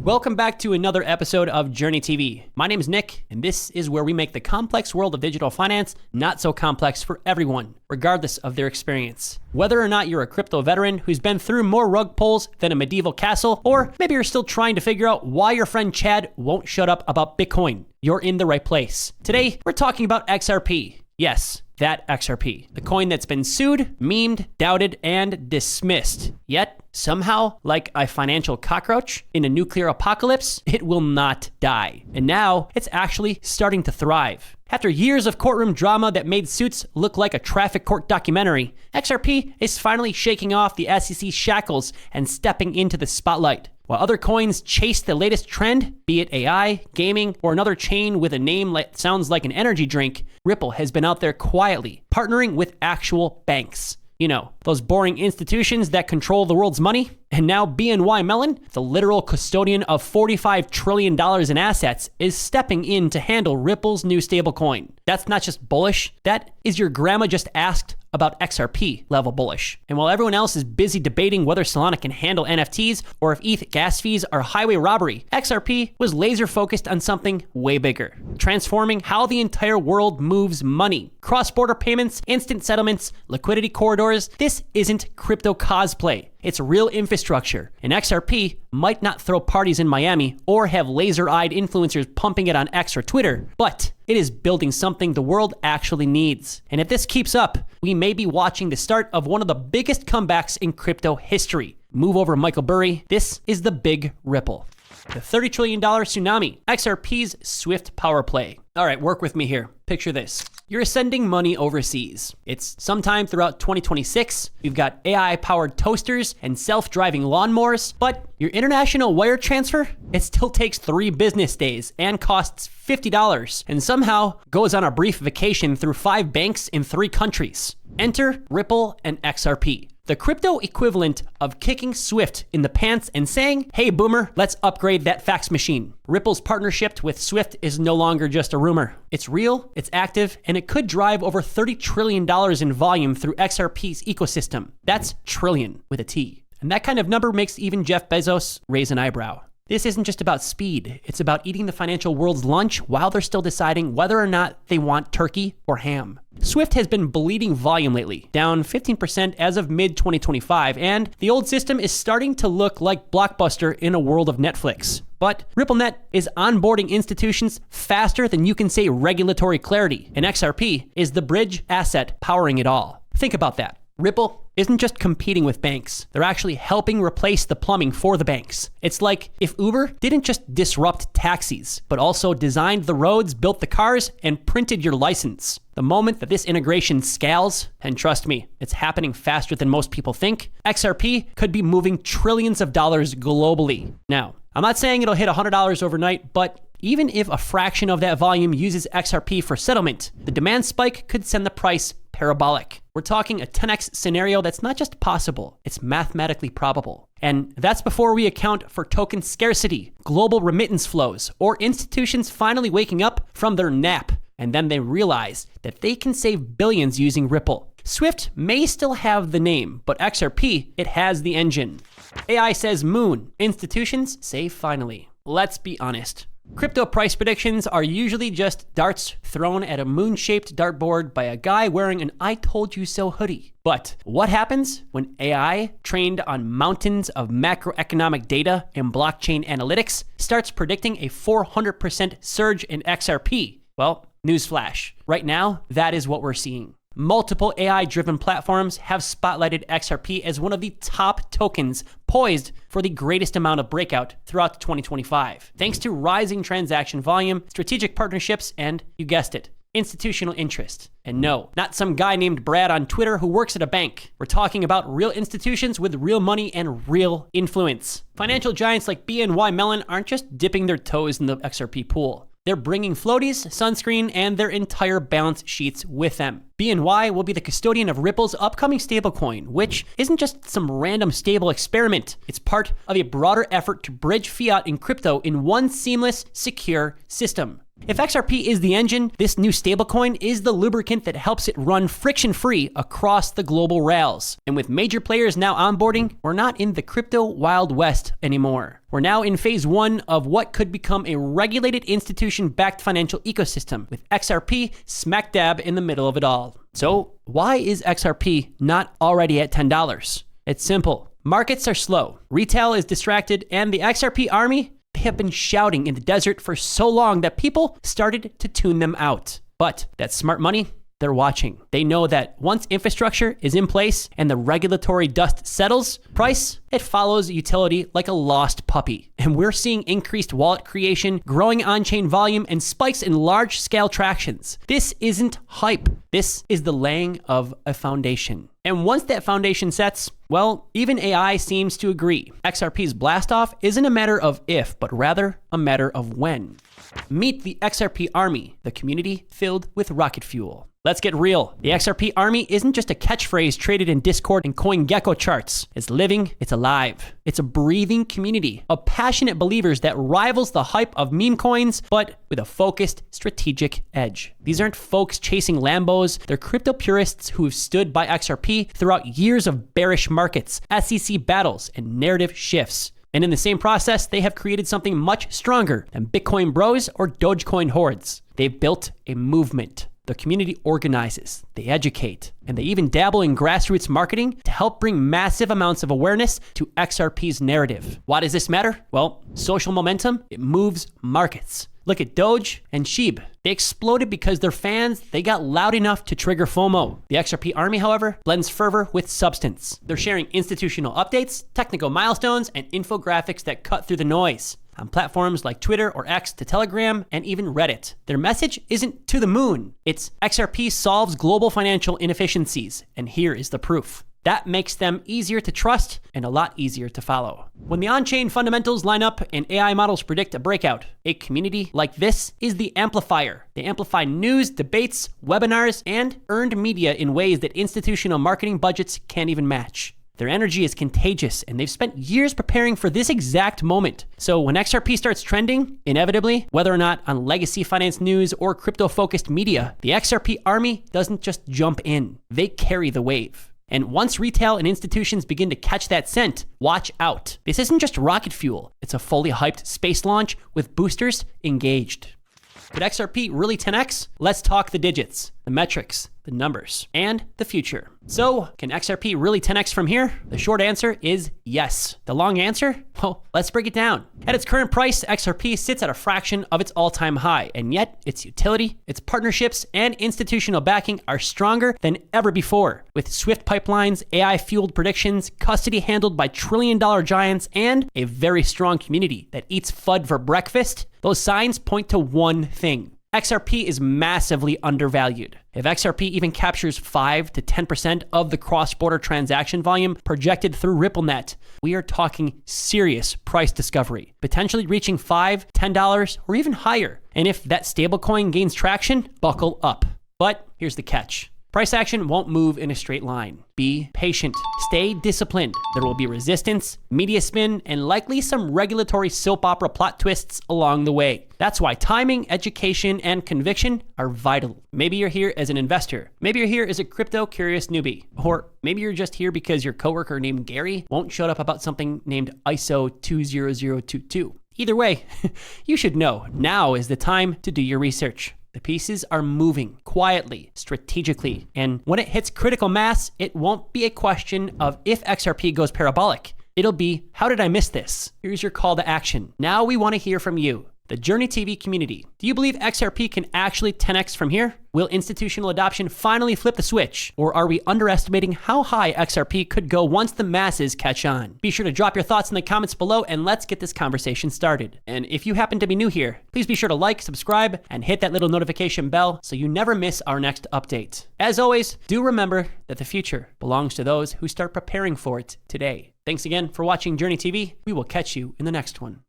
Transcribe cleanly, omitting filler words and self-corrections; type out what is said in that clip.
Welcome back to another episode of JRNY TV. My name is Nick, and this is where we make the complex world of digital finance not so complex for everyone, regardless of their experience. Whether or not you're a crypto veteran who's been through more rug pulls than a medieval castle, or maybe you're still trying to figure out why your friend Chad won't shut up about Bitcoin, you're in the right place. Today, we're talking about XRP. Yes, that XRP, the coin that's been sued, memed, doubted, and dismissed. Yet, somehow, like a financial cockroach in a nuclear apocalypse, it will not die. And now, it's actually starting to thrive. After years of courtroom drama that made suits look like a traffic court documentary, XRP is finally shaking off the SEC shackles and stepping into the spotlight. While other coins chase the latest trend, be it AI, gaming, or another chain with a name that sounds like an energy drink, Ripple has been out there quietly, partnering with actual banks. You know, those boring institutions that control the world's money. And now BNY Mellon, the literal custodian of $45 trillion in assets, is stepping in to handle Ripple's new stablecoin. That's not just bullish, that is your grandma just asked about XRP level bullish. And while everyone else is busy debating whether Solana can handle NFTs or if ETH gas fees are highway robbery, XRP was laser focused on something way bigger, transforming how the entire world moves money. Cross-border payments, instant settlements, liquidity corridors. This isn't crypto cosplay. It's real infrastructure, and XRP might not throw parties in Miami or have laser-eyed influencers pumping it on X or Twitter, but it is building something the world actually needs. And if this keeps up, we may be watching the start of one of the biggest comebacks in crypto history. Move over, Michael Burry. This is the big Ripple. The $30 trillion tsunami, XRP's swift power play. All right, work with me here. Picture this. You're sending money overseas. It's sometime throughout 2026. We've got AI-powered toasters and self-driving lawnmowers, but your international wire transfer, it still takes 3 business days and costs $50, and somehow goes on a brief vacation through 5 banks in 3 countries. Enter Ripple and XRP. The crypto equivalent of kicking Swift in the pants and saying, hey boomer, let's upgrade that fax machine. Ripple's partnership with Swift is no longer just a rumor. It's real, it's active, and it could drive over $30 trillion in volume through XRP's ecosystem. That's trillion with a T. And that kind of number makes even Jeff Bezos raise an eyebrow. This isn't just about speed. It's about eating the financial world's lunch while they're still deciding whether or not they want turkey or ham. Swift has been bleeding volume lately, down 15% as of mid-2025, and the old system is starting to look like Blockbuster in a world of Netflix. But RippleNet is onboarding institutions faster than you can say regulatory clarity, and XRP is the bridge asset powering it all. Think about that. Ripple isn't just competing with banks. They're actually helping replace the plumbing for the banks. It's like if Uber didn't just disrupt taxis, but also designed the roads, built the cars, and printed your license. The moment that this integration scales, and trust me, it's happening faster than most people think, XRP could be moving trillions of dollars globally. Now, I'm not saying it'll hit $100 overnight, but even if a fraction of that volume uses XRP for settlement, the demand spike could send the price parabolic. We're talking a 10x scenario that's not just possible, it's mathematically probable. And that's before we account for token scarcity, global remittance flows, or institutions finally waking up from their nap. And then they realize that they can save billions using Ripple. Swift may still have the name, but XRP, it has the engine. AI says moon. Institutions say finally. Let's be honest. Crypto price predictions are usually just darts thrown at a moon-shaped dartboard by a guy wearing an I told you so hoodie. But what happens when AI, trained on mountains of macroeconomic data and blockchain analytics, starts predicting a 400% surge in XRP? Well, newsflash. Right now, that is what we're seeing. Multiple AI-driven platforms have spotlighted XRP as one of the top tokens poised for the greatest amount of breakout throughout 2025, thanks to rising transaction volume, strategic partnerships, and, you guessed it, institutional interest. And no, not some guy named Brad on Twitter who works at a bank. We're talking about real institutions with real money and real influence. Financial giants like BNY Mellon aren't just dipping their toes in the XRP pool. They're bringing floaties, sunscreen, and their entire balance sheets with them. BNY will be the custodian of Ripple's upcoming stablecoin, which isn't just some random stable experiment. It's part of a broader effort to bridge fiat and crypto in one seamless, secure system. If XRP is the engine, this new stablecoin is the lubricant that helps it run friction-free across the global rails. And with major players now onboarding, we're not in the crypto Wild West anymore. We're now in phase 1 of what could become a regulated institution-backed financial ecosystem, with XRP smack dab in the middle of it all. So why is XRP not already at $10? It's simple. Markets are slow, retail is distracted, and the XRP Army, they have been shouting in the desert for so long that people started to tune them out. But that smart money, they're watching. They know that once infrastructure is in place and the regulatory dust settles, price, it follows utility like a lost puppy. And we're seeing increased wallet creation, growing on-chain volume, and spikes in large-scale tractions. This isn't hype. This is the laying of a foundation. And once that foundation sets, well, even AI seems to agree. XRP's blastoff isn't a matter of if, but rather a matter of when. Meet the XRP Army, the community filled with rocket fuel. Let's get real. The XRP Army isn't just a catchphrase traded in Discord and CoinGecko charts. It's living, it's alive. It's a breathing community of passionate believers that rivals the hype of meme coins, but with a focused, strategic edge. These aren't folks chasing Lambos. They're crypto purists who have stood by XRP throughout years of bearish markets, SEC battles, and narrative shifts. And in the same process, they have created something much stronger than Bitcoin bros or Dogecoin hordes. They've built a movement. The community organizes, they educate, and they even dabble in grassroots marketing to help bring massive amounts of awareness to XRP's narrative. Why does this matter? Well, social momentum, it moves markets. Look at Doge and SHIB. They exploded because their fans, they got loud enough to trigger FOMO. The XRP Army, however, blends fervor with substance. They're sharing institutional updates, technical milestones, and infographics that cut through the noise. On platforms like Twitter or X to Telegram and even Reddit. Their message isn't to the moon. It's XRP solves global financial inefficiencies, and here is the proof. That makes them easier to trust and a lot easier to follow. When the on-chain fundamentals line up and AI models predict a breakout, a community like this is the amplifier. They amplify news, debates, webinars, and earned media in ways that institutional marketing budgets can't even match. Their energy is contagious, and they've spent years preparing for this exact moment. So when XRP starts trending, inevitably, whether or not on legacy finance news or crypto-focused media, the XRP Army doesn't just jump in. They carry the wave. And once retail and institutions begin to catch that scent, watch out. This isn't just rocket fuel. It's a fully hyped space launch with boosters engaged. Could XRP really 10x? Let's talk the digits, the metrics, the numbers, and the future. So, can XRP really 10x from here? The short answer is yes. The long answer? Well, let's break it down. At its current price, XRP sits at a fraction of its all-time high, and yet its utility, its partnerships, and institutional backing are stronger than ever before. With swift pipelines, AI-fueled predictions, custody handled by trillion-dollar giants, and a very strong community that eats FUD for breakfast, those signs point to one thing. XRP is massively undervalued. If XRP even captures 5 to 10% of the cross-border transaction volume projected through RippleNet, we are talking serious price discovery, potentially reaching $5, $10, or even higher. And if that stablecoin gains traction, buckle up. But here's the catch. Price action won't move in a straight line. Be patient. Stay disciplined. There will be resistance, media spin, and likely some regulatory soap opera plot twists along the way. That's why timing, education, and conviction are vital. Maybe you're here as an investor. Maybe you're here as a crypto-curious newbie. Or maybe you're just here because your coworker named Gary won't shut up about something named ISO 20022. Either way, you should know now is the time to do your research. The pieces are moving quietly, strategically, and when it hits critical mass, it won't be a question of if XRP goes parabolic. It'll be, how did I miss this? Here's your call to action. Now we want to hear from you, the JRNY TV community. Do you believe XRP can actually 10x from here? Will institutional adoption finally flip the switch? Or are we underestimating how high XRP could go once the masses catch on? Be sure to drop your thoughts in the comments below and let's get this conversation started. And if you happen to be new here, please be sure to like, subscribe, and hit that little notification bell so you never miss our next update. As always, do remember that the future belongs to those who start preparing for it today. Thanks again for watching JRNY TV. We will catch you in the next one.